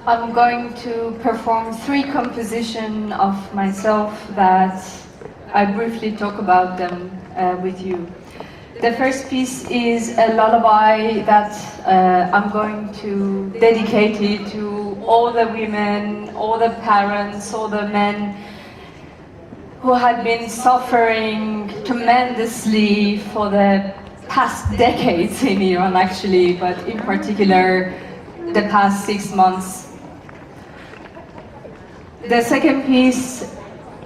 I'm going to perform 3 compositions of myself that I briefly talk about them with you. The first piece is a lullaby that I'm going to dedicate it to all the women, all the parents, all the men who had been suffering tremendously for the past decades in Iran actually, but in particular the past 6 months. The second piece,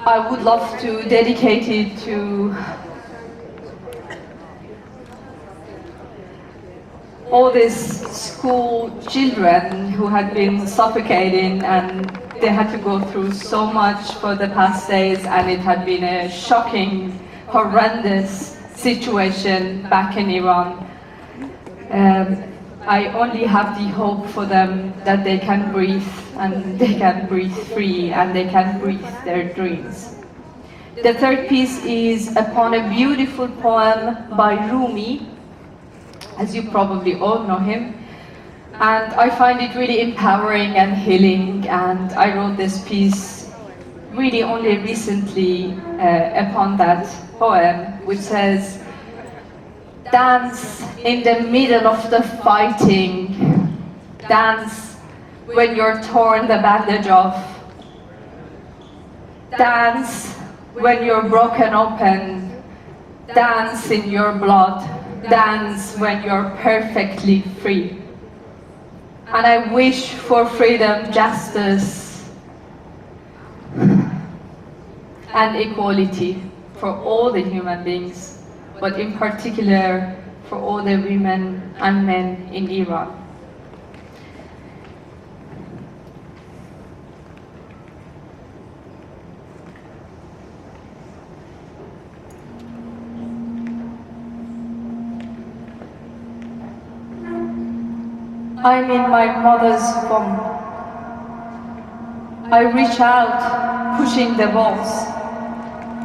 I would love to dedicate it to all these school children who had been suffocating and they had to go through so much for the past days, and it had been a shocking, horrendous situation back in Iran. I only have the hope for them that they can breathe, and they can breathe free, and they can breathe their dreams. The third piece is upon a beautiful poem by Rumi, as you probably all know him, and I find it really empowering and healing, and I wrote this piece really only recently upon that poem, which says, "Dance in the middle of the fighting, dance when you're torn the bandage off, dance when you're broken open, dance in your blood, dance when you're perfectly free." And I wish for freedom, justice, and equality for all the human beings, but in particular for all the women and men in Iran. I'm in my mother's womb. I reach out, pushing the walls.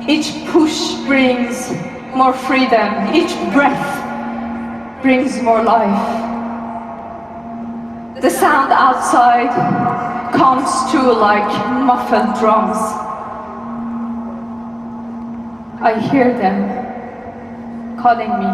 Each push brings more freedom. Each breath brings more life. The sound outside comes through like muffled drums. I hear them calling me.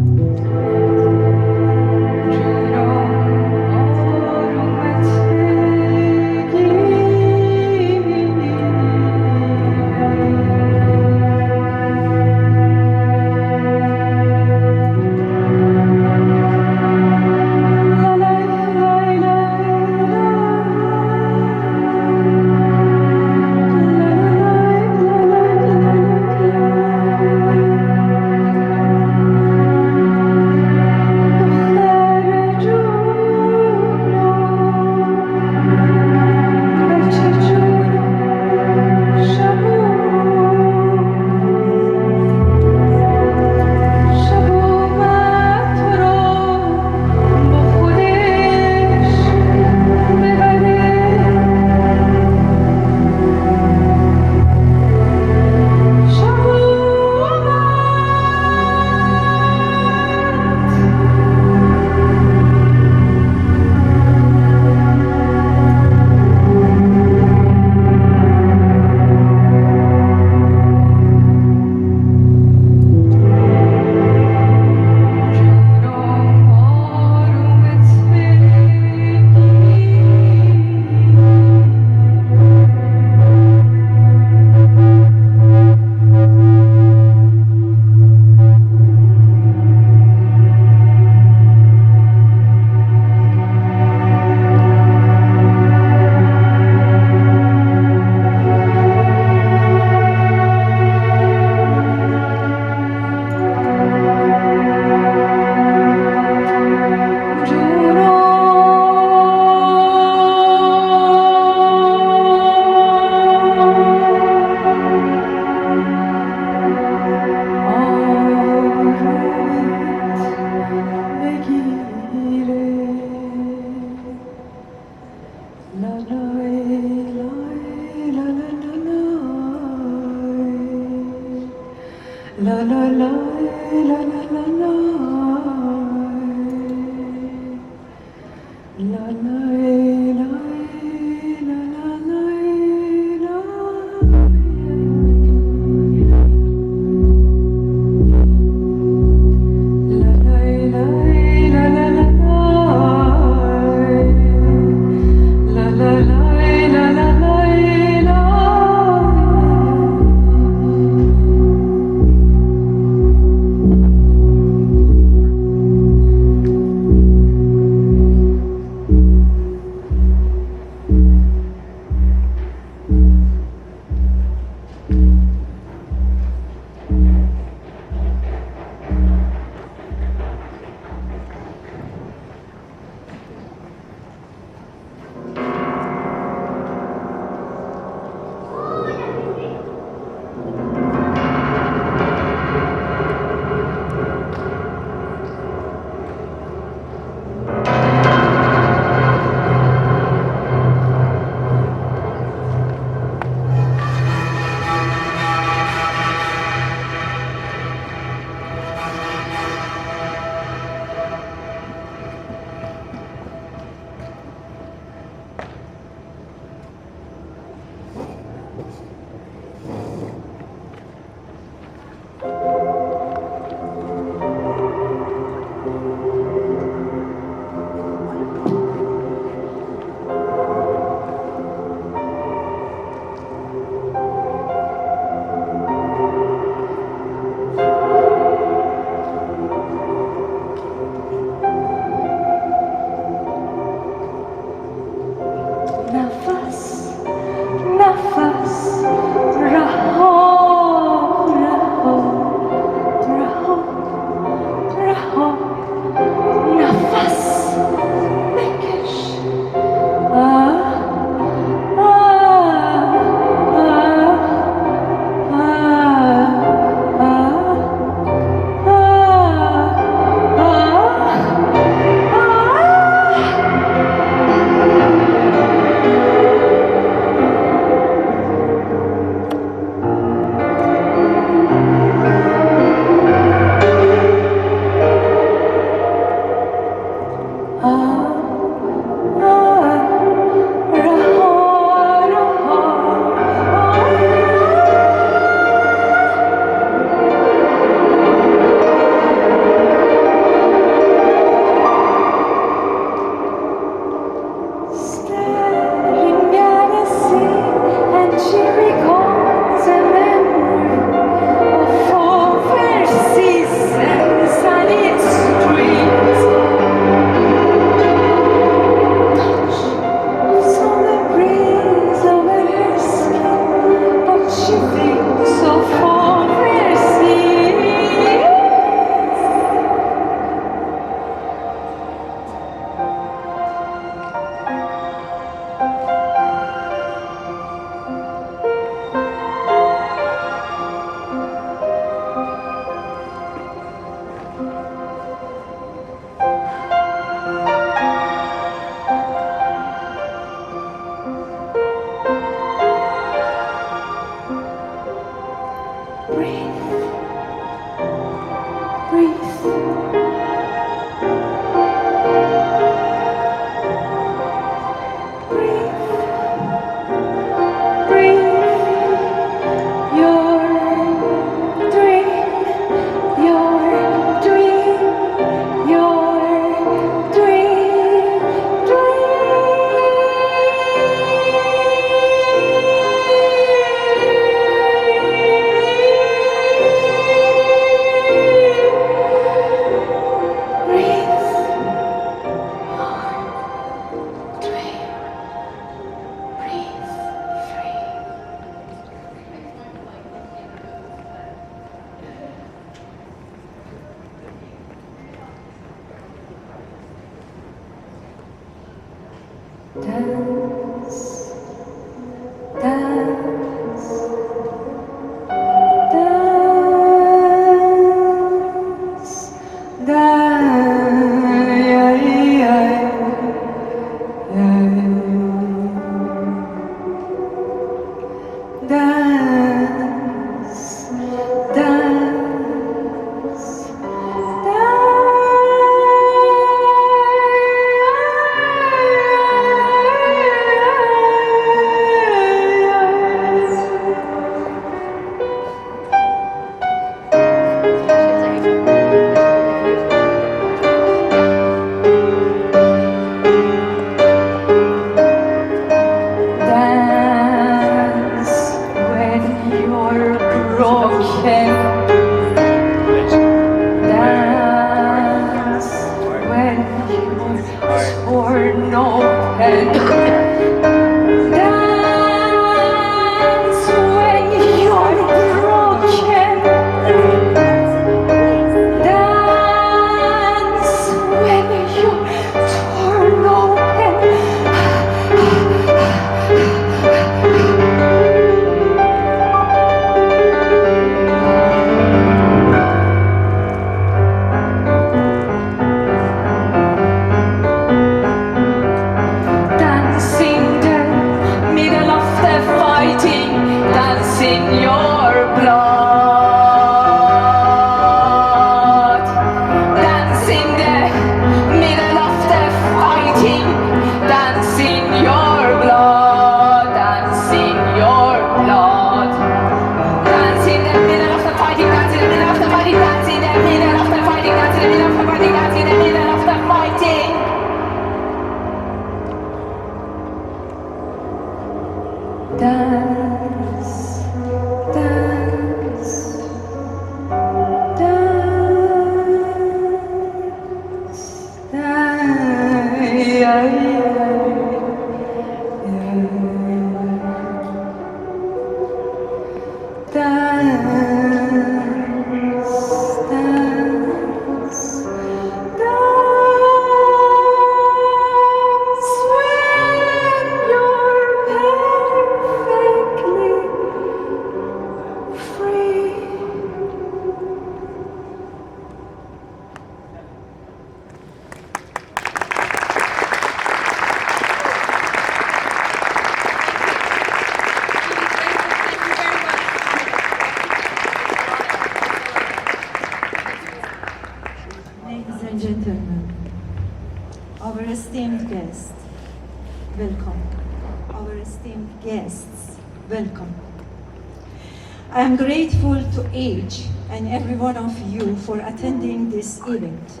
I am grateful to each and every one of you for attending this event.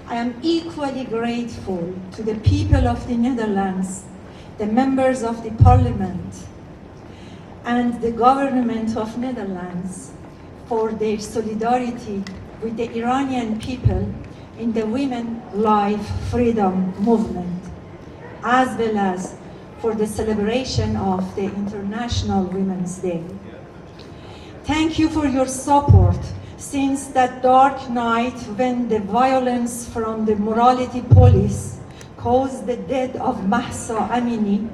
I am equally grateful to the people of the Netherlands, the members of the parliament, and the government of Netherlands for their solidarity with the Iranian people in the Women Life Freedom Movement, as well as for the celebration of the International Women's Day. Thank you for your support since that dark night when the violence from the morality police caused the death of Mahsa Amini,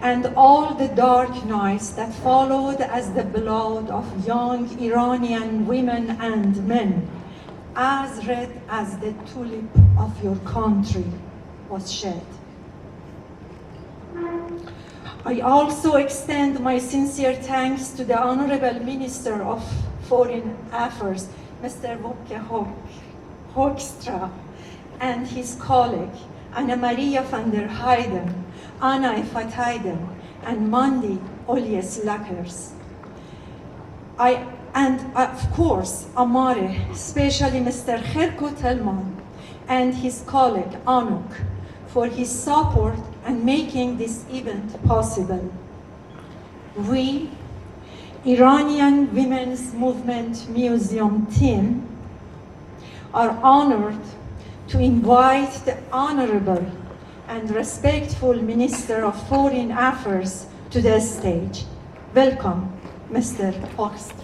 and all the dark nights that followed as the blood of young Iranian women and men, as red as the tulip of your country, was shed. I also extend my sincere thanks to the Honorable Minister of Foreign Affairs, Mr. Wopke Hoekstra, and his colleague, Anna Maria van der Heijden, Anna Fatayden, and Mandy Olies Lackers. And of course, Amare, especially Mr. Gerko Telman and his colleague, Anouk, for his support and making this event possible. We, Iranian Women's Movement Museum team, are honored to invite the Honorable and respectful Minister of Foreign Affairs to the stage. Welcome, Mr. Hoekstra.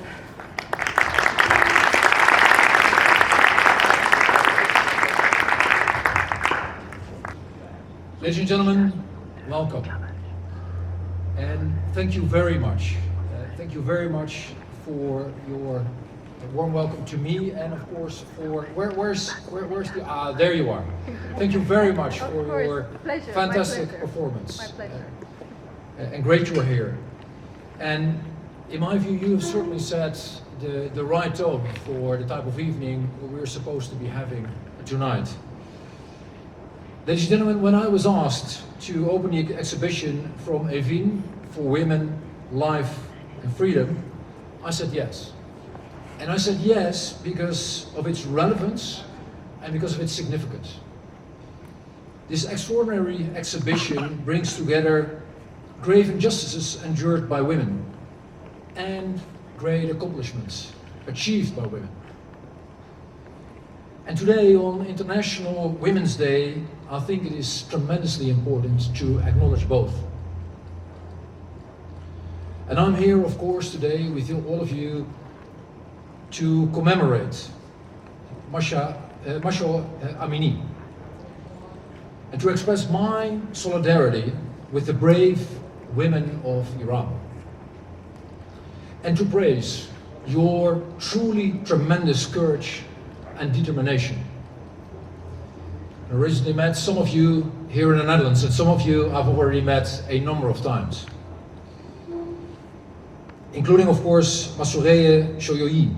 Ladies and gentlemen, welcome. And thank you very much. Thank you very much for your warm welcome to me, and of course for where's the there you are. Thank you very much for your fantastic performance. My pleasure. And great you are here. And in my view, you have certainly set the right tone for the type of evening we're supposed to be having tonight. Ladies and gentlemen, when I was asked to open the exhibition From Evin for Women, Life and Freedom, I said yes. And I said yes because of its relevance and because of its significance. This extraordinary exhibition brings together grave injustices endured by women and great accomplishments achieved by women. And today, on International Women's Day, I think it is tremendously important to acknowledge both. And I'm here, of course, today with all of you to commemorate Masha Amini, and to express my solidarity with the brave women of Iran, and to praise your truly tremendous courage and determination. I recently met some of you here in the Netherlands, and some of you I've already met a number of times, including, of course, Masoureye Shoyoyi,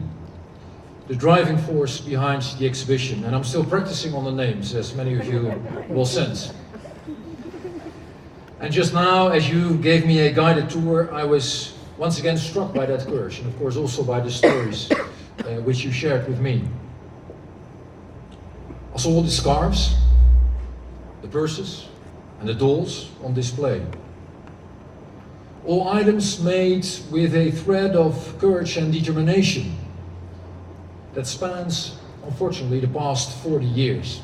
the driving force behind the exhibition. And I'm still practicing on the names, as many of you will sense. And just now, as you gave me a guided tour, I was once again struck by that courage, and of course also by the stories which you shared with me. I saw all the scarves, the purses, and the dolls on display. All items made with a thread of courage and determination that spans, unfortunately, the past 40 years.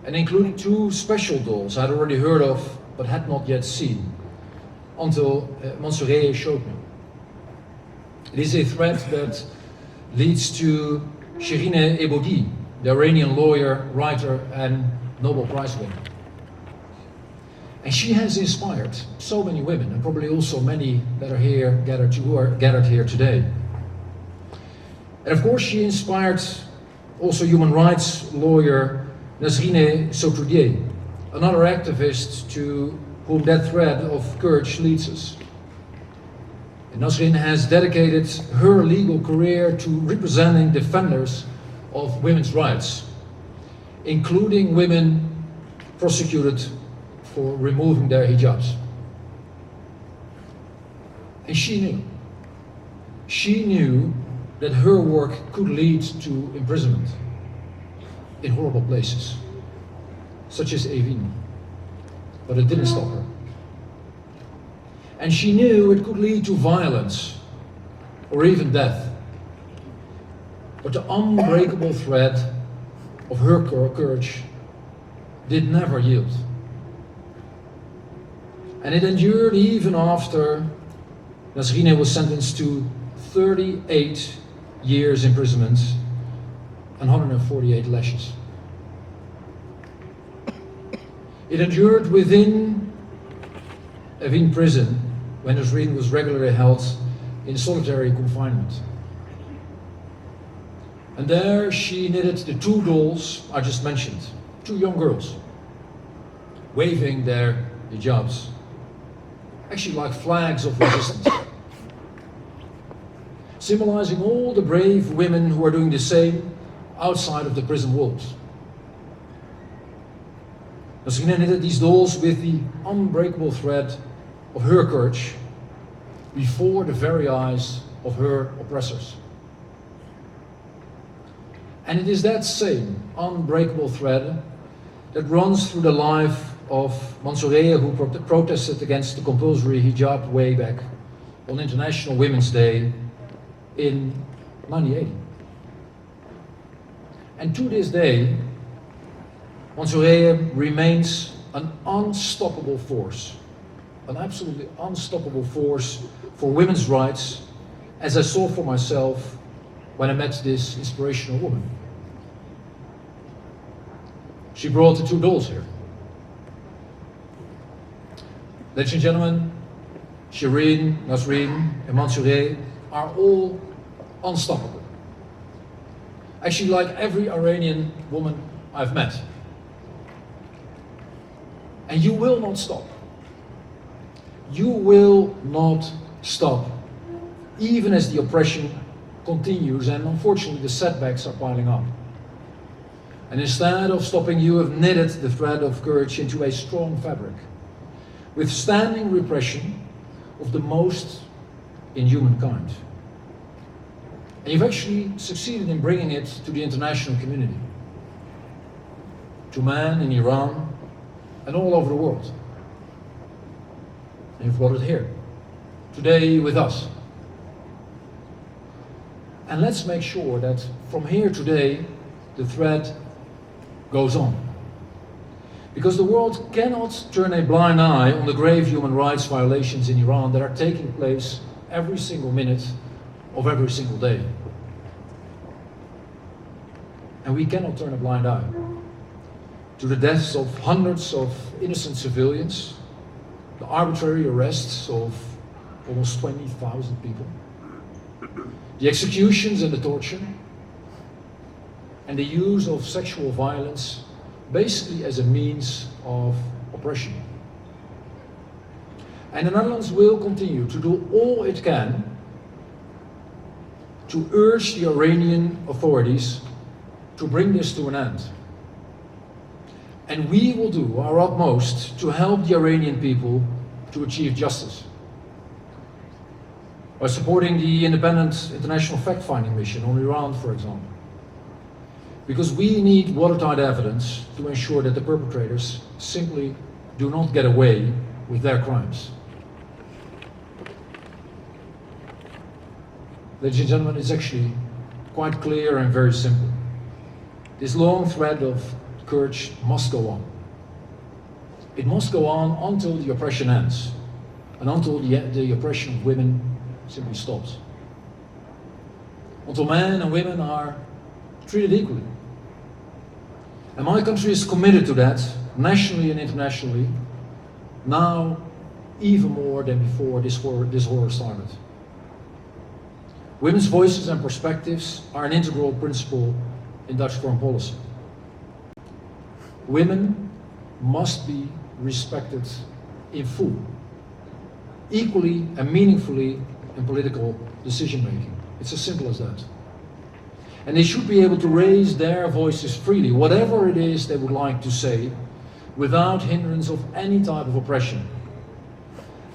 And including two special dolls I'd already heard of, but had not yet seen, until Mansoureye showed me. It is a thread that leads to Shirin Ebadi, the Iranian lawyer, writer, and Nobel Prize winner. And she has inspired so many women, and probably also many that are here gathered here today. And of course, she inspired also human rights lawyer Nasrine Sotoudeh, another activist to whom that thread of courage leads us. And Nasrine has dedicated her legal career to representing defenders of women's rights, including women prosecuted for removing their hijabs. And she knew that her work could lead to imprisonment in horrible places, such as Evin, but it didn't stop her. And she knew it could lead to violence or even death. But the unbreakable thread of her courage did never yield. And it endured even after Nasrine was sentenced to 38 years imprisonment and 148 lashes. It endured within Evin Prison when Nasrine was regularly held in solitary confinement. And there she knitted the two dolls I just mentioned, two young girls, waving their hijabs, actually like flags of resistance, symbolizing all the brave women who are doing the same outside of the prison walls. Nasrine knitted these dolls with the unbreakable thread of her courage before the very eyes of her oppressors. And it is that same unbreakable thread that runs through the life of Mansoureye, who protested against the compulsory hijab way back on International Women's Day in 1980. And to this day, Mansoureye remains an unstoppable force, an absolutely unstoppable force for women's rights, as I saw for myself when I met this inspirational woman. She brought the two dolls here. Ladies and gentlemen, Shirin, Nasrine, and Mansoureye are all unstoppable. Actually, like every Iranian woman I've met. And you will not stop. You will not stop, even as the oppression continues and unfortunately the setbacks are piling up. And instead of stopping, you have knitted the thread of courage into a strong fabric, withstanding repression of the most in humankind. And you've actually succeeded in bringing it to the international community, to men in Iran and all over the world. And you've brought it here, today with us. And let's make sure that from here today, the thread goes on. Because the world cannot turn a blind eye on the grave human rights violations in Iran that are taking place every single minute of every single day. And we cannot turn a blind eye to the deaths of hundreds of innocent civilians, the arbitrary arrests of almost 20,000 people, the executions and the torture, and the use of sexual violence basically as a means of oppression. And the Netherlands will continue to do all it can to urge the Iranian authorities to bring this to an end. And we will do our utmost to help the Iranian people to achieve justice. By supporting the independent international fact-finding mission on Iran, for example. Because we need watertight evidence to ensure that the perpetrators simply do not get away with their crimes. Ladies and gentlemen, it's actually quite clear and very simple. This long thread of courage must go on. It must go on until the oppression ends, and until the oppression of women simply stops. Until men and women are treated equally. And my country is committed to that, nationally and internationally, now even more than before this horror started. Women's voices and perspectives are an integral principle in Dutch foreign policy. Women must be respected in full, equally and meaningfully in political decision making. It's as simple as that. And they should be able to raise their voices freely, whatever it is they would like to say, without hindrance of any type of oppression.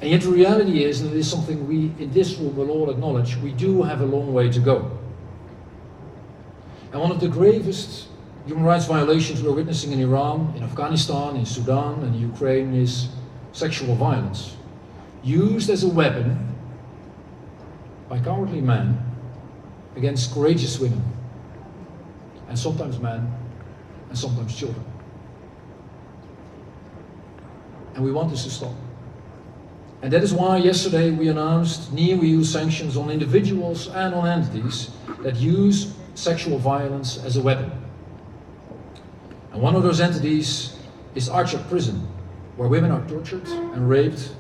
And yet the reality is, and it is something we in this room will all acknowledge, we do have a long way to go. And one of the gravest human rights violations we're witnessing in Iran, in Afghanistan, in Sudan and Ukraine is sexual violence, used as a weapon by cowardly men against courageous women, and sometimes men, and sometimes children. And we want this to stop. And that is why yesterday we announced new EU sanctions on individuals and on entities that use sexual violence as a weapon. And one of those entities is Iranian prison, where women are tortured and raped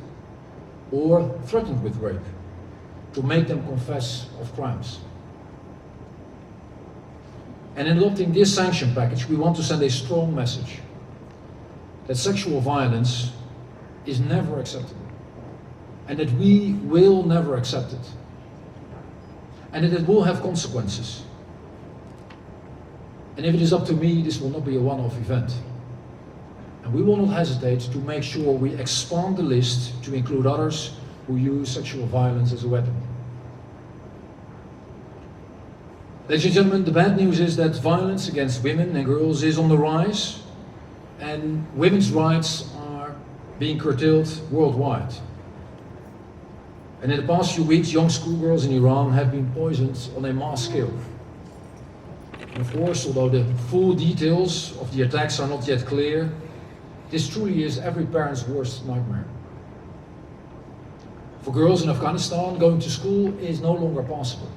or threatened with rape to make them confess of crimes. And in adopting this sanction package, we want to send a strong message that sexual violence is never acceptable, and that we will never accept it, and that it will have consequences. And if it is up to me, this will not be a one-off event. And we will not hesitate to make sure we expand the list to include others who use sexual violence as a weapon. Ladies and gentlemen, the bad news is that violence against women and girls is on the rise, and women's rights are being curtailed worldwide. And in the past few weeks, young schoolgirls in Iran have been poisoned on a mass scale. And of course, although the full details of the attacks are not yet clear, this truly is every parent's worst nightmare. For girls in Afghanistan, going to school is no longer possible.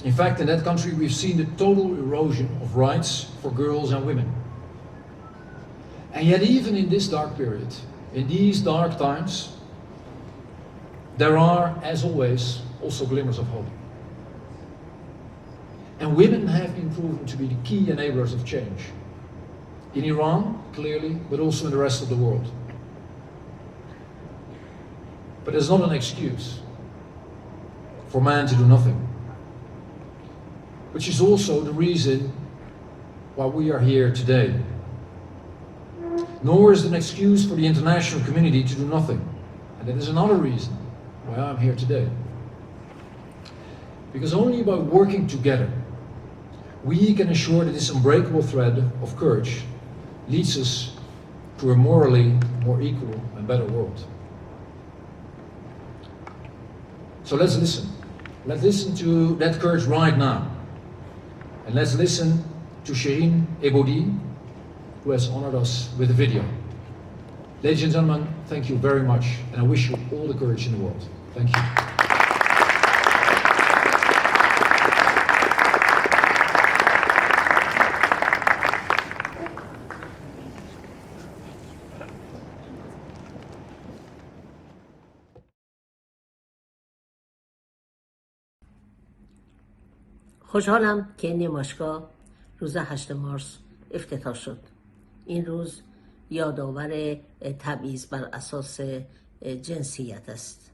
In fact, in that country, we've seen the total erosion of rights for girls and women. And yet, even in this dark period, in these dark times, there are, as always, also glimmers of hope. And women have been proven to be the key enablers of change. In Iran, clearly, but also in the rest of the world. But it's not an excuse for man to do nothing. Which is also the reason why we are here today. Nor is it an excuse for the international community to do nothing. And that is another reason why I'm here today. Because only by working together, we can ensure that this unbreakable thread of courage leads us to a morally more equal and better world. So let's listen. Let's listen to that courage right now. And let's listen to Embody, who has honored us with a video. Ladies and gentlemen, thank you very much, and I wish you all the courage in the world. Thank you. خوشحالم که این نمایشگاه روز 8 مارس افتتاح شد. این روز یادآور تبعیض بر اساس جنسیت است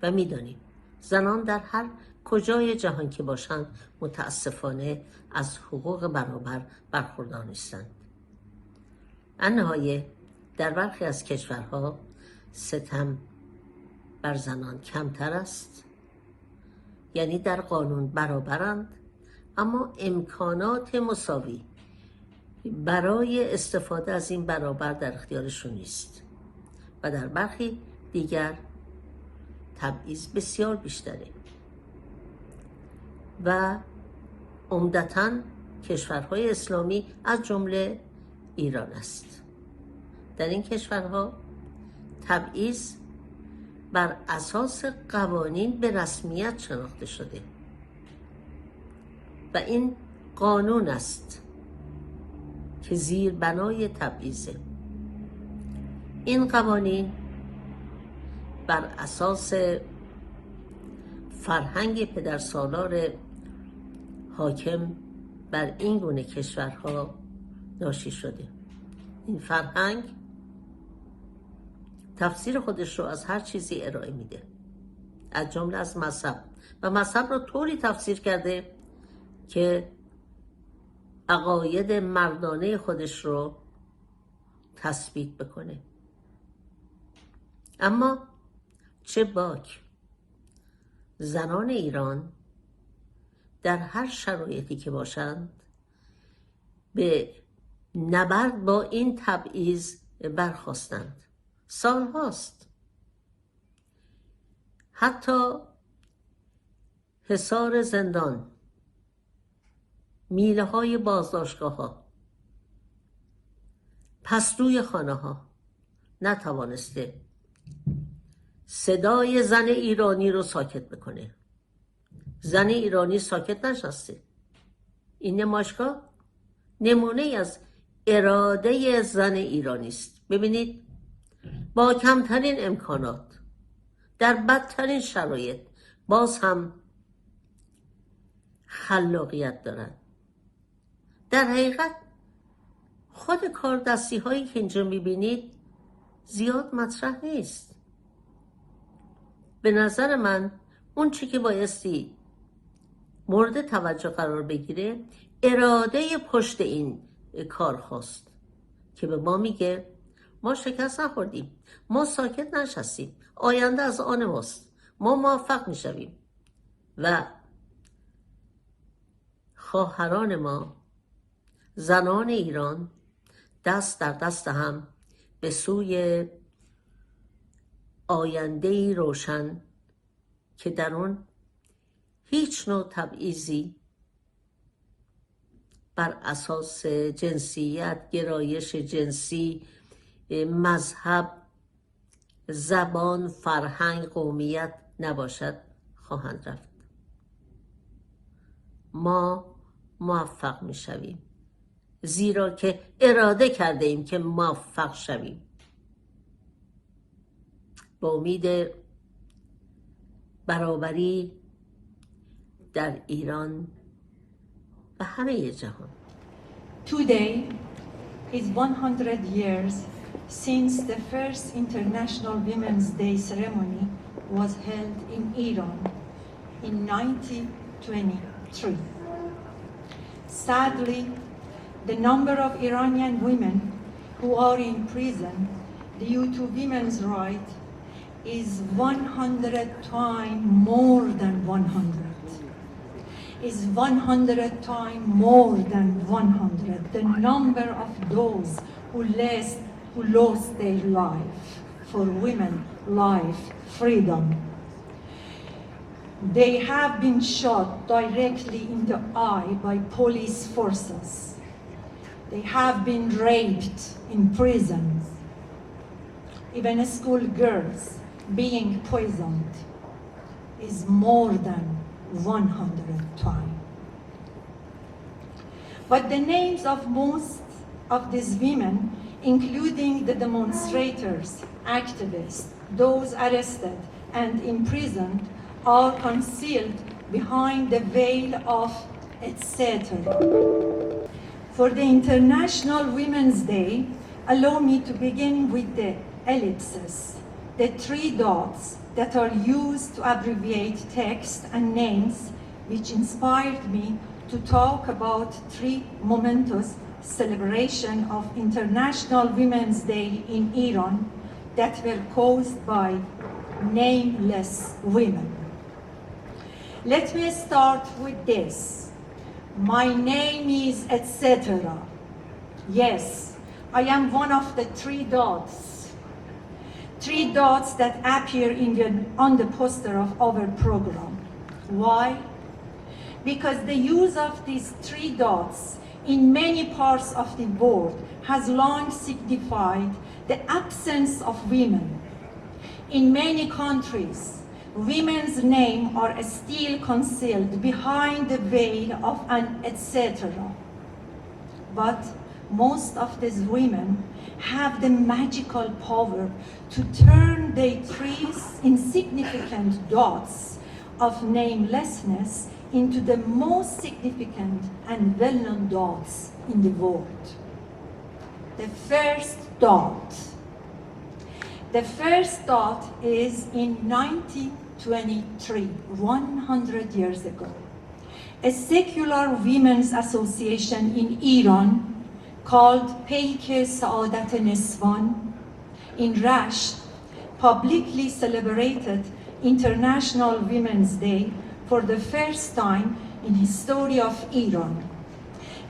و می‌دانیم زنان در هر کجای جهان که باشند متاسفانه از حقوق برابر برخوردار نیستند. النهایه در برخی از کشورها ستم بر زنان کمتر است، یعنی در قانون برابرند اما امکانات مساوی برای استفاده از این برابر در اختیارشون نیست و در برخی دیگر تبعیض بسیار بیشتره و عمدتاً کشورهای اسلامی از جمله ایران است. در این کشورها تبعیض بر اساس قوانین به رسمیت شناخته شده و این قانون است که زیربنای تبعیضه. این قوانین بر اساس فرهنگ پدرسالار حاکم بر این گونه کشورها ناشی شده. این فرهنگ تفسیر خودش رو از هر چیزی ارائه میده، از جمله از مذهب، و مذهب رو طوری تفسیر کرده که عقاید مردانه خودش رو تثبیت بکنه. اما چه باک زنان ایران در هر شرایطی که باشند به نبرد با این تبعیض برخاستند. سال هاست حتی حصار زندان، میله های بازداشتگاه ها، پستوی خانه ها نتوانسته صدای زن ایرانی رو ساکت بکنه. زن ایرانی ساکت نشسته. این نمایشگاه نمونه از اراده زن ایرانی است. ببینید، با کمترین امکانات در بدترین شرایط باز هم خلاقیت دارن. در حقیقت خود کاردستی هایی که اینجا میبینید زیاد مطرح نیست. به نظر من اون چی که بایستی مورد توجه قرار بگیره اراده پشت این کار خواست که به ما میگه ما شکست نخوردیم، ما ساکت نشستیم، آینده از آن ماست، ما موفق میشویم. و خواهران ما، زنان ایران، دست در دست هم به سوی آینده‌ای روشن که در اون هیچ نوع تبعیضی بر اساس جنسیت، گرایش جنسی، مذهب، زبان، فرهنگ، قومیت نباشد خواهند رفت. ما موفق می شویم زیرا که اراده کرده ایم که موفق شویم. با امید برابری در ایران و همه جهان. Today is 100 years since the first International Women's Day ceremony was held in Iran in 1923. Sadly, the number of Iranian women who are in prison due to women's rights is 100 times more than 100. Is 100 times more than 100 the number of those who lost their life for women, life, freedom. They have been shot directly in the eye by police forces. They have been raped in prisons. Even schoolgirls being poisoned is more than 100 times. But the names of most of these women, including the demonstrators, activists, those arrested and imprisoned, are concealed behind the veil of etc. For the International Women's Day, allow me to begin with the ellipses, the 3 dots that are used to abbreviate text and names, which inspired me to talk about 3 momentous celebrations of International Women's Day in Iran that were caused by nameless women. Let me start with this. My name is etc. Yes, I am one of the 3 dots. 3 dots that appear on the poster of our program. Why? Because the use of these 3 dots in many parts of the world has long signified the absence of women. In many countries, women's names are still concealed behind the veil of an etc. But most of these women have the magical power to turn their 3 insignificant dots of namelessness into the most significant and well-known dots in the world. The first dot. The first dot is in 1923, 100 years ago. A secular women's association in Iran called Hague Saadat Neswan in Rasht publicly celebrated International Women's Day for the first time in history of Iran.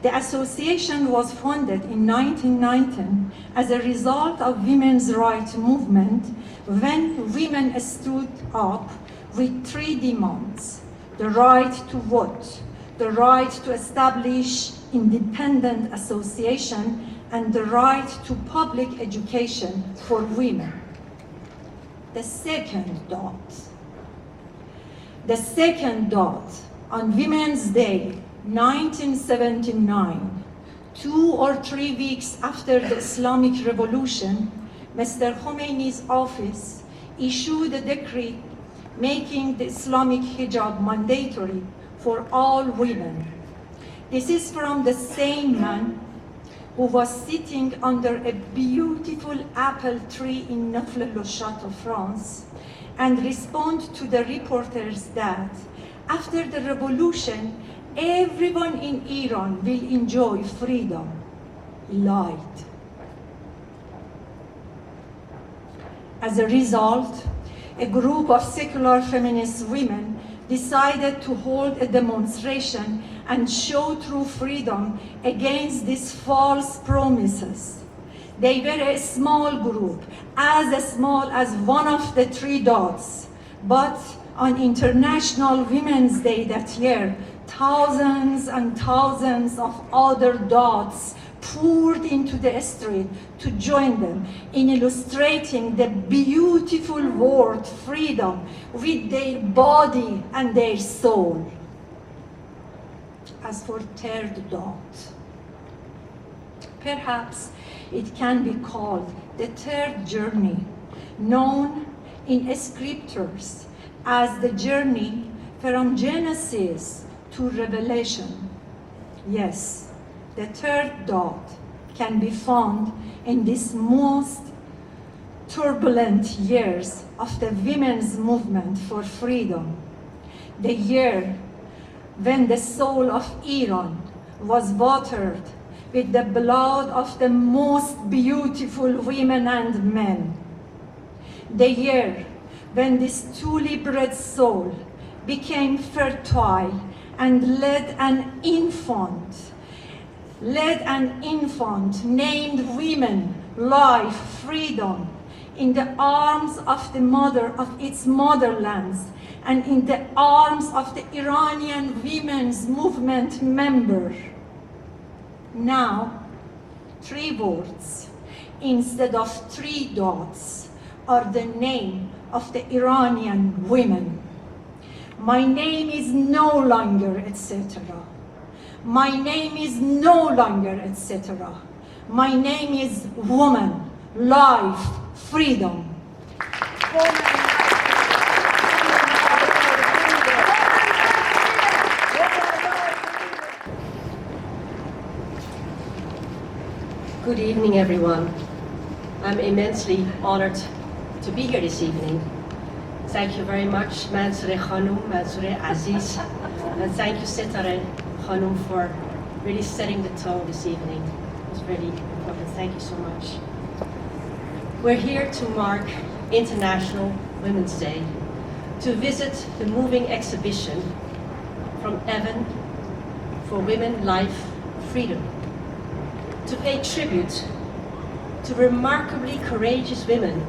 The association was founded in 1919 as a result of women's rights movement when women stood up with 3 demands: the right to vote, the right to establish independent association, and the right to public education for women. The second dot. The second dot on Women's Day, 1979, 2 or 3 weeks after the Islamic Revolution, Mr. Khomeini's office issued a decree making the Islamic hijab mandatory for all women. This is from the same man who was sitting under a beautiful apple tree in Neauphle-le-Château, France, and respond to the reporters that after the revolution, everyone in Iran will enjoy freedom. He lied. As a result, a group of secular feminist women decided to hold a demonstration and show true freedom against these false promises. They were a small group, as small as one of the 3 dots, but on International Women's Day that year, thousands and thousands of other dots poured into the street to join them in illustrating the beautiful word freedom with their body and their soul. As for 3rd dot, perhaps it can be called the 3rd journey, known in scriptures as the journey from Genesis to Revelation. Yes, the 3rd dot can be found in these most turbulent years of the women's movement for freedom. The year when the soul of Iran was watered with the blood of the most beautiful women and men. The year when this tulip-red soul became fertile and led an infant named women, life, freedom in the arms of the mother of its motherlands, and in the arms of the Iranian Women's Movement member. Now, 3 words instead of 3 dots are the name of the Iranian women. My name is no longer etc. My name is no longer etc. My name is woman, life, freedom. Good evening, everyone. I'm immensely honored to be here this evening. Thank you very much, Mansoure Khanum, Mansoure Aziz, and thank you, Setare Khanum, for really setting the tone this evening. It was really important. Thank you so much. We're here to mark International Women's Day, to visit the moving exhibition From Evin for Women, Life, Freedom, to pay tribute to remarkably courageous women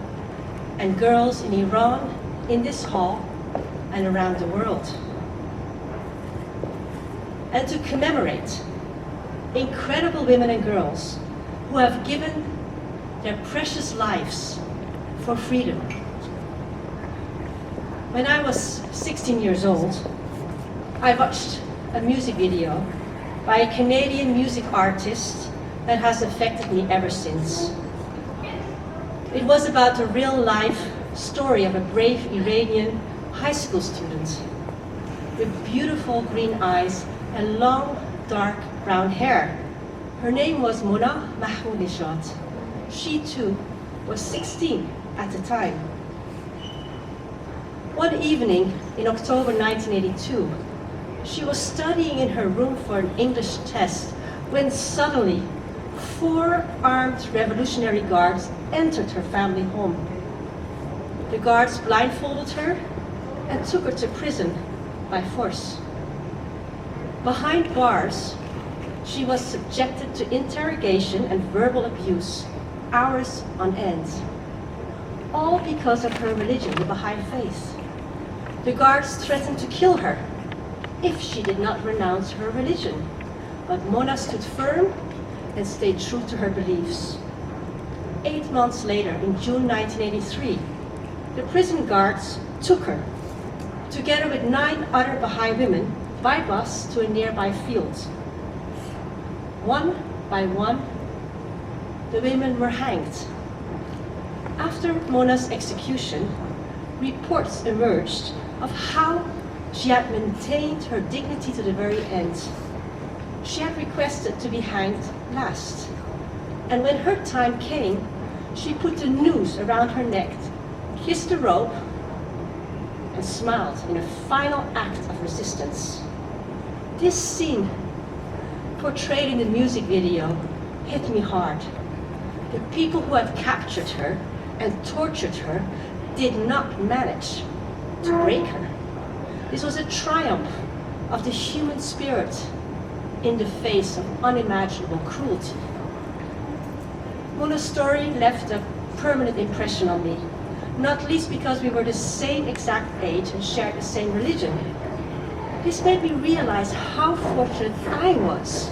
and girls in Iran, in this hall, and around the world. And to commemorate incredible women and girls who have given their precious lives for freedom. When I was 16 years old, I watched a music video by a Canadian music artist that has affected me ever since. It was about a real-life story of a brave Iranian high school student with beautiful green eyes and long, dark brown hair. Her name was Mona Mahmoudnejad. She too was 16 at the time. One evening in October 1982, she was studying in her room for an English test when suddenly 4 armed Revolutionary Guards entered her family home. The guards blindfolded her and took her to prison by force. Behind bars, she was subjected to interrogation and verbal abuse, hours on end, all because of her religion, the Baha'i faith. The guards threatened to kill her if she did not renounce her religion, but Mona stood firm and stayed true to her beliefs. 8 months later, in June 1983, the prison guards took her, together with 9 other Baha'i women, by bus to a nearby field. One by one, the women were hanged. After Mona's execution, reports emerged of how she had maintained her dignity to the very end. She had requested to be hanged last. And when her time came, she put the noose around her neck, kissed the rope, and smiled in a final act of resistance. This scene, portrayed in the music video, hit me hard. The people who had captured her and tortured her did not manage to break her. This was a triumph of the human spirit in the face of unimaginable cruelty. Mona's story left a permanent impression on me, not least because we were the same exact age and shared the same religion. This made me realize how fortunate I was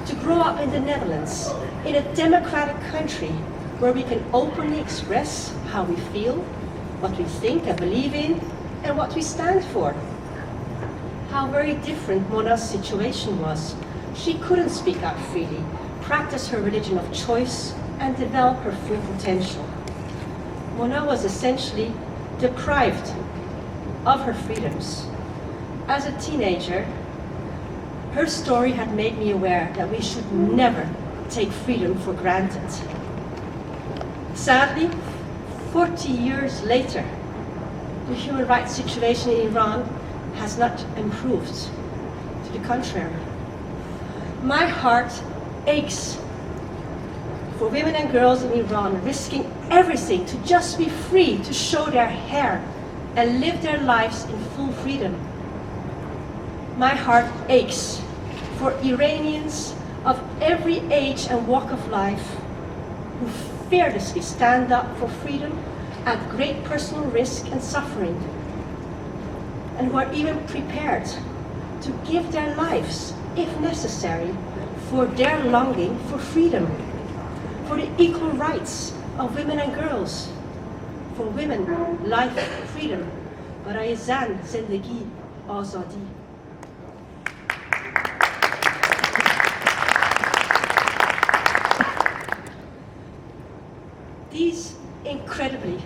to grow up in the Netherlands, in a democratic country where we can openly express how we feel, what we think and believe in, and what we stand for. How very different Mona's situation was. She couldn't speak out freely, practice her religion of choice, and develop her full potential. Mona was essentially deprived of her freedoms. As a teenager, her story had made me aware that we should never take freedom for granted. Sadly, 40 years later, the human rights situation in Iran has not improved. To the contrary. My heart aches for women and girls in Iran risking everything to just be free to show their hair and live their lives in full freedom. My heart aches for Iranians of every age and walk of life who fearlessly stand up for freedom at great personal risk and suffering. and who are even prepared to give their lives, if necessary, for their longing for freedom, for the equal rights of women and girls, for women, life, freedom, برای زن زندگی آزادی. These incredibly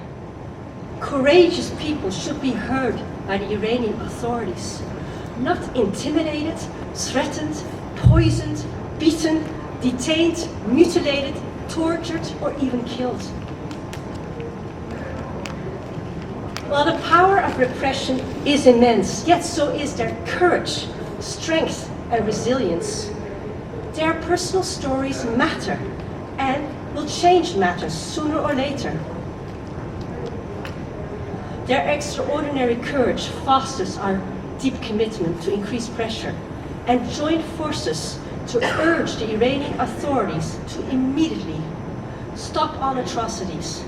courageous people should be heard by the Iranian authorities, not intimidated, threatened, poisoned, beaten, detained, mutilated, tortured, or even killed. While the power of repression is immense, yet so is their courage, strength, and resilience. Their personal stories matter and will change matters sooner or later. Their extraordinary courage fosters our deep commitment to increase pressure and join forces to urge the Iranian authorities to immediately stop all atrocities,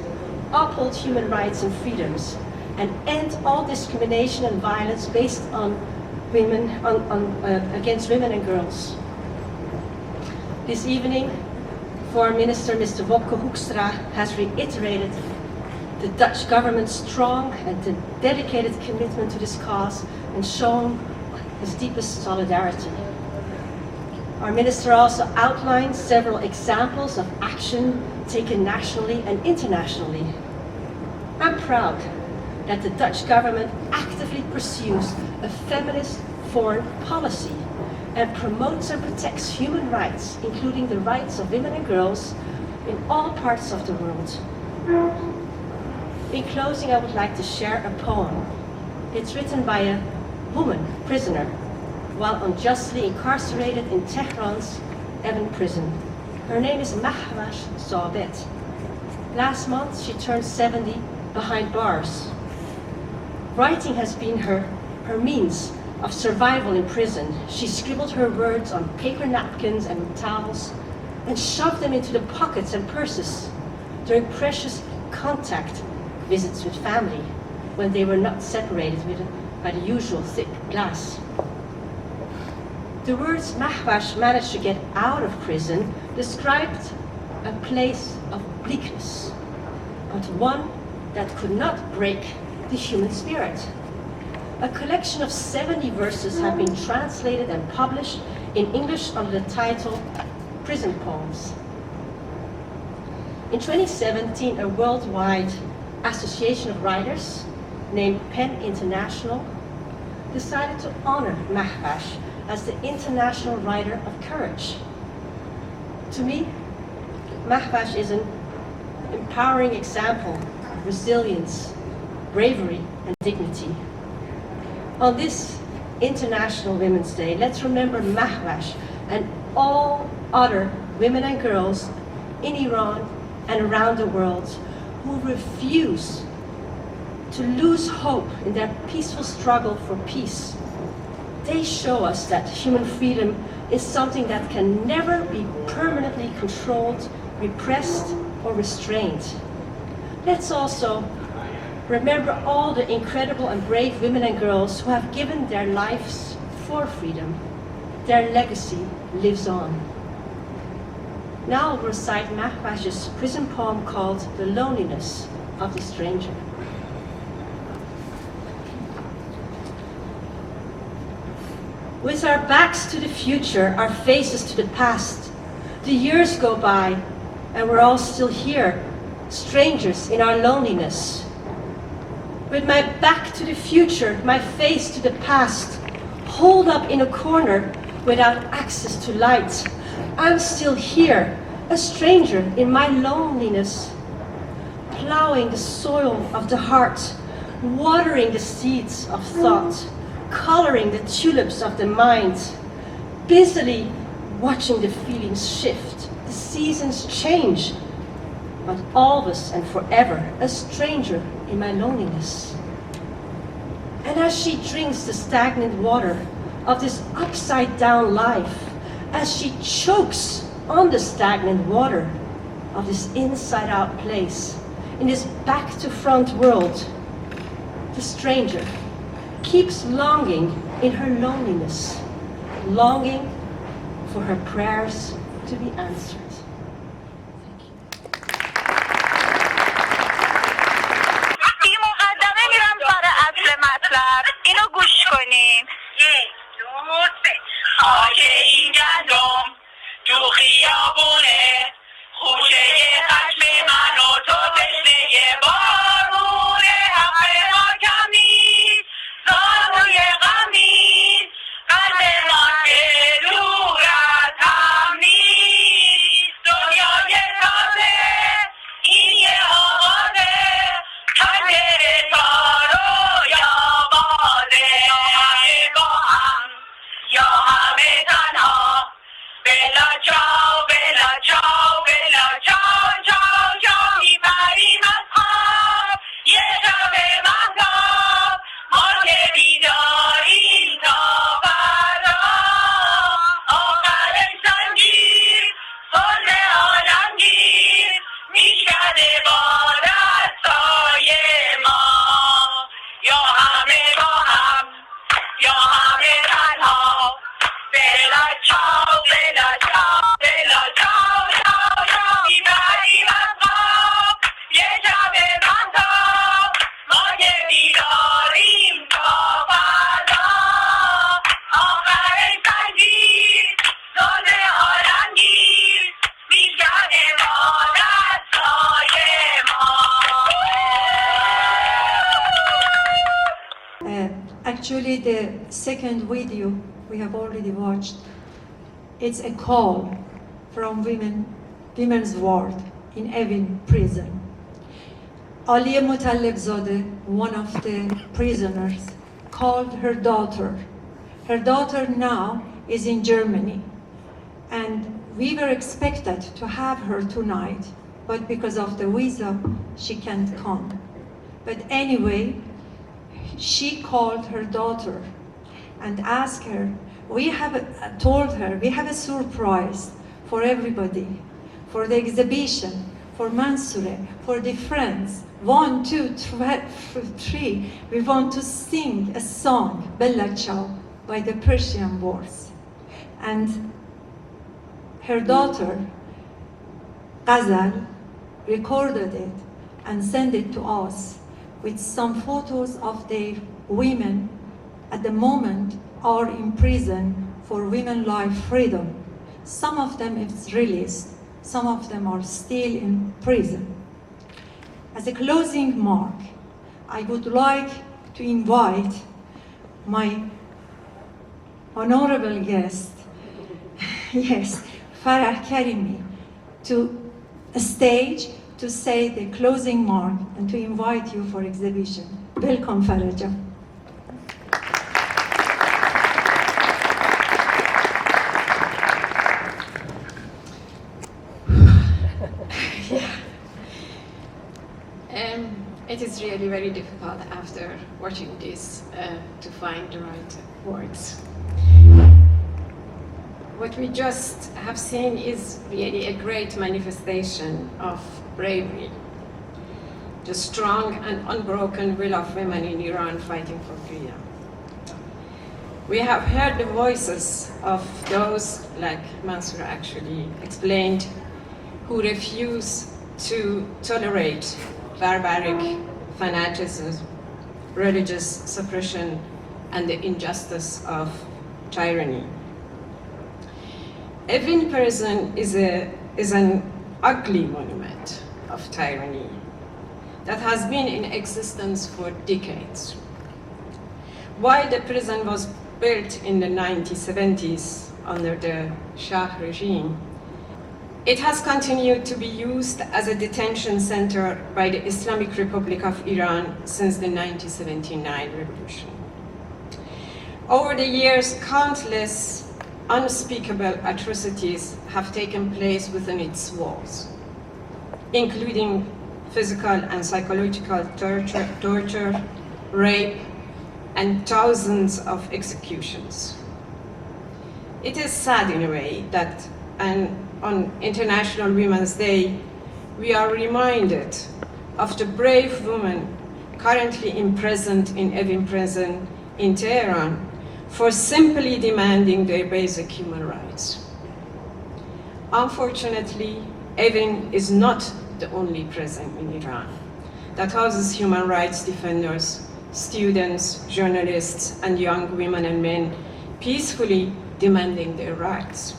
uphold human rights and freedoms, and end all discrimination and violence based on women, against women and girls. This evening, Foreign Minister Mr. Wopke Hoekstra has reiterated the Dutch government's strong and dedicated commitment to this cause and shown his deepest solidarity. Our minister also outlined several examples of action taken nationally and internationally. I'm proud that the Dutch government actively pursues a feminist foreign policy and promotes and protects human rights, including the rights of women and girls in all parts of the world. In closing, I would like to share a poem. It's written by a woman prisoner while unjustly incarcerated in Tehran's Evin Prison. Her name is Mahvash Sabet. Last month, she turned 70 behind bars. Writing has been her means of survival in prison. She scribbled her words on paper napkins and towels and shoved them into the pockets and purses during precious contact visits with family when they were not separated by the usual thick glass. The words Mahvash managed to get out of prison described a place of bleakness, but one that could not break the human spirit. A collection of 70 verses have been translated and published in English under the title Prison Poems. In 2017, a worldwide association of writers named PEN International decided to honor Mahvash as the International Writer of Courage. To me, Mahvash is an empowering example of resilience, bravery, and dignity. On this International Women's Day, let's remember Mahvash and all other women and girls in Iran and around the world who refuse to lose hope in their peaceful struggle for peace. They show us that human freedom is something that can never be permanently controlled, repressed, or restrained. Let's also remember all the incredible and brave women and girls who have given their lives for freedom. Their legacy lives on. Now I'll recite Mahvash's prison poem called The Loneliness of the Stranger. With our backs to the future, our faces to the past, the years go by and we're all still here, strangers in our loneliness. With my back to the future, my face to the past, holed up in a corner without access to light, I'm still here, a stranger in my loneliness, plowing the soil of the heart, watering the seeds of thought, coloring the tulips of the mind, busily watching the feelings shift, the seasons change, but always and forever a stranger in my loneliness. And as she drinks the stagnant water of this upside down life, as she chokes on the stagnant water of this inside out place, in this back to front world, the stranger keeps longing in her loneliness, longing for her prayers to be answered. اینو گوش کنیم. یک، دو، سه. خاک این گندم تو خیابونه، خوشه خشم من و تو تشنه بارونه، حق ما کم نیست، زانوی غم نیست، قلب ما که دور از هم نیست. دنیای تازه این یه آغازه، پنجره تارو یا بازه، همه با هم یا همه تنها. بلا چاو بلا چاو بلا چاو چاو چاو، میپریم از خواب یه شب مهتاب، ما که بیداریم تا فردا. آخر زنجیر صلح عالمگیر، میشکنه با دستای ما، یا همه با هم یا همه تنها. بلا چاو بلا چاو بلا چاو چاو چاو، میبریم از خواب یه شب مهتاب، ما که بیداریم تا فردا. آخر زنجیر صلح عالمگیر، میشکنه با دستای ما. Actually, the second video we have already watched, it's a call from women's ward in Evin Prison. Aliye Mutallebzadeh, one of the prisoners, called her daughter. Her daughter now is in Germany, and we were expected to have her tonight, but because of the visa, she can't come. But anyway, she called her daughter and asked her, told her, we have a surprise for everybody, for the exhibition, for Mansoure, for the friends. 1, 2, 3, we want to sing a song, Bella Ciao, by the Persian Wars. And her daughter, Ghazal, recorded it and sent it to us with some photos of their women at the moment are in prison for women life freedom. Some of them is released, some of them are still in prison. As a closing mark, I would like to invite my honorable guest, yes, Farah Karimi, to a stage to say the closing mark and to invite you for exhibition. Welcome, Farah. It is really very difficult after watching this to find the right words. What we just have seen is really a great manifestation of bravery, the strong and unbroken will of women in Iran fighting for freedom. We have heard the voices of those, like Mansour actually explained, who refuse to tolerate barbaric fanaticism, religious suppression, and the injustice of tyranny. Evin Prison is an ugly monument of tyranny that has been in existence for decades. While the prison was built in the 1970s under the Shah regime, it has continued to be used as a detention center by the Islamic Republic of Iran since the 1979 revolution. Over the years, countless unspeakable atrocities have taken place within its walls, including physical and psychological torture, rape, and thousands of executions. It is sad in a way that on International Women's Day, we are reminded of the brave women currently imprisoned in Evin Prison in Tehran for simply demanding their basic human rights. Unfortunately, Evin is not the only prison in Iran that houses human rights defenders, students, journalists, and young women and men peacefully demanding their rights.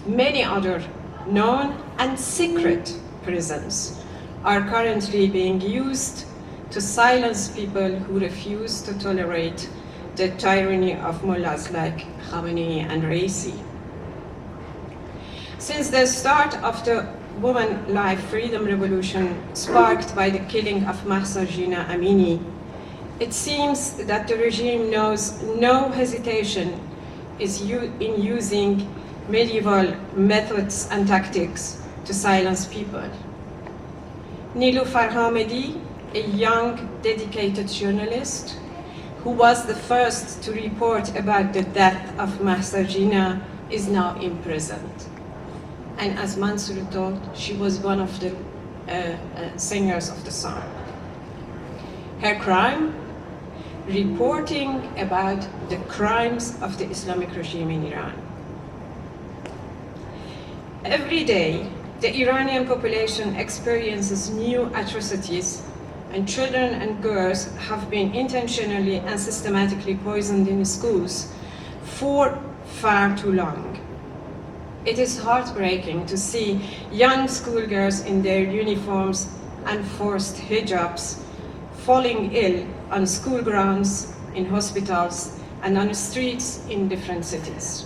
Many other known and secret prisons are currently being used to silence people who refuse to tolerate the tyranny of mullahs like Khamenei and Raisi. Since the start of the Women Life Freedom Revolution sparked by the killing of Mahsa Jina Amini, it seems that the regime knows no hesitation in using medieval methods and tactics to silence people. Nilufar Hamedi, a young, dedicated journalist who was the first to report about the death of Mahsa Jina, is now imprisoned. And as Mansour told, she was one of the singers of the song. Her crime? Reporting about the crimes of the Islamic regime in Iran. Every day, the Iranian population experiences new atrocities, and children and girls have been intentionally and systematically poisoned in schools for far too long. It is heartbreaking to see young schoolgirls in their uniforms and forced hijabs falling ill on school grounds, in hospitals, and on the streets in different cities.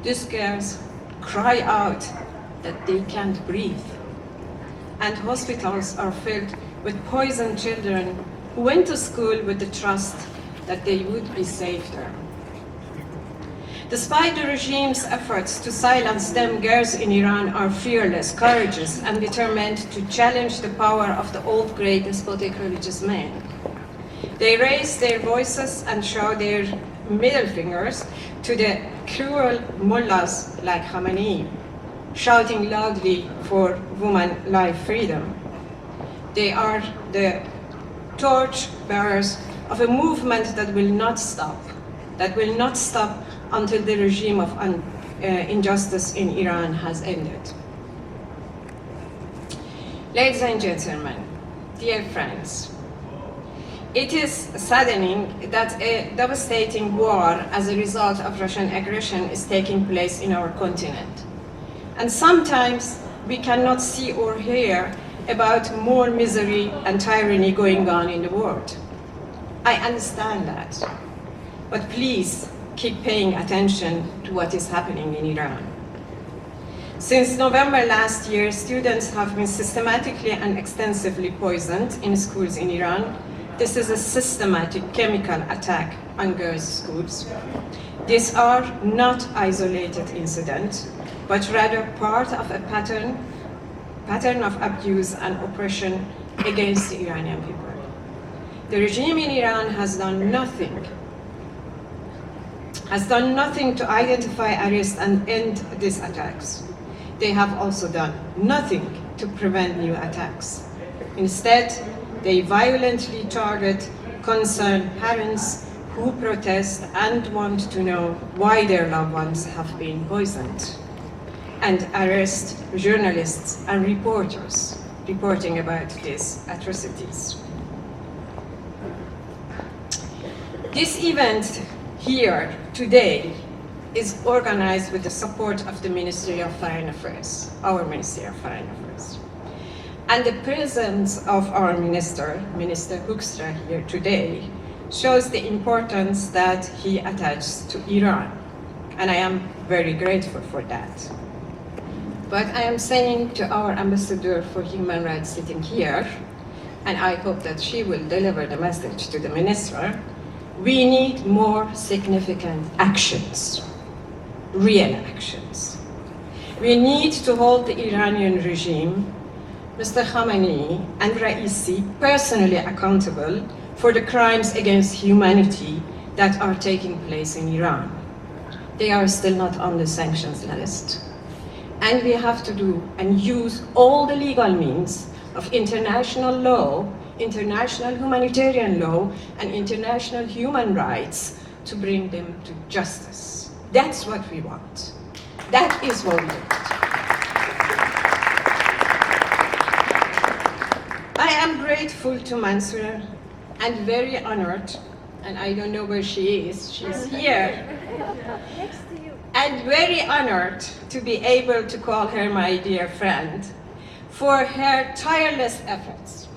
These girls cry out that they can't breathe, and hospitals are filled with poisoned children who went to school with the trust that they would be safe there. Despite the regime's efforts to silence them, girls in Iran are fearless, courageous, and determined to challenge the power of the old grey despotic religious men. They raise their voices and show their middle fingers to the cruel mullahs like Khamenei, shouting loudly for women life freedom. They are the torch bearers of a movement that will not stop until the regime of injustice in Iran has ended. Ladies and gentlemen, dear friends, it is saddening that a devastating war as a result of Russian aggression is taking place in our continent. And sometimes we cannot see or hear about more misery and tyranny going on in the world. I understand that, but please keep paying attention to what is happening in Iran. Since November last year, students have been systematically and extensively poisoned in schools in Iran. This is a systematic chemical attack on girls' schools. These are not isolated incidents, but rather part of a pattern of abuse and oppression against the Iranian people. The regime in Iran has done nothing to identify, arrest, and end these attacks. They have also done nothing to prevent new attacks. Instead, they violently target concerned parents who protest and want to know why their loved ones have been poisoned, and arrest journalists and reporters reporting about these atrocities. This event here today is organized with the support of the Ministry of Foreign Affairs, our Ministry of Foreign Affairs. And the presence of our Minister Hoekstra, here today shows the importance that he attaches to Iran. And I am very grateful for that. But I am saying to our Ambassador for Human Rights sitting here, and I hope that she will deliver the message to the Minister, we need more significant actions, real actions. We need to hold the Iranian regime, Mr. Khamenei and Raisi, personally accountable for the crimes against humanity that are taking place in Iran. They are still not on the sanctions list. And we have to do and use all the legal means of international law international humanitarian law and international human rights to bring them to justice. That's what we want. That is what we want. I am grateful to Mansoura and very honored, and I don't know where she is, she's here. Next to you. And very honored to be able to call her my dear friend for her tireless efforts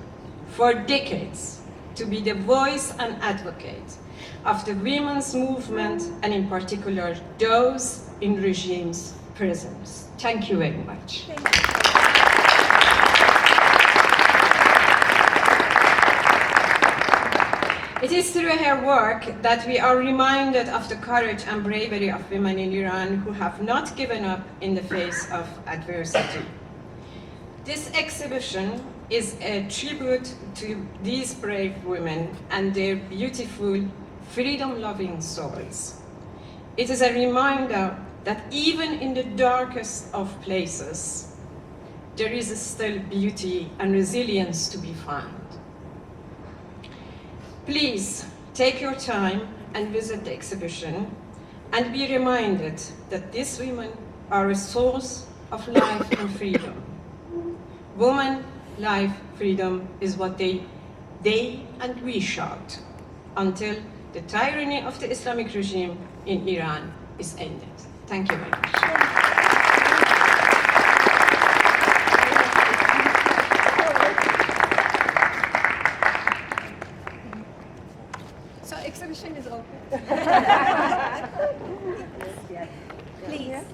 for decades to be the voice and advocate of the women's movement, and in particular those in regimes' prisons. Thank you very much. It is through her work that we are reminded of the courage and bravery of women in Iran who have not given up in the face of adversity. This exhibition is a tribute to these brave women and their beautiful, freedom-loving souls. It is a reminder that even in the darkest of places, there is still beauty and resilience to be found. Please take your time and visit the exhibition and be reminded that these women are a source of life and freedom. Woman, life, freedom is what they and we shout until the tyranny of the Islamic regime in Iran is ended. Thank you very much. So exhibition is open. Please.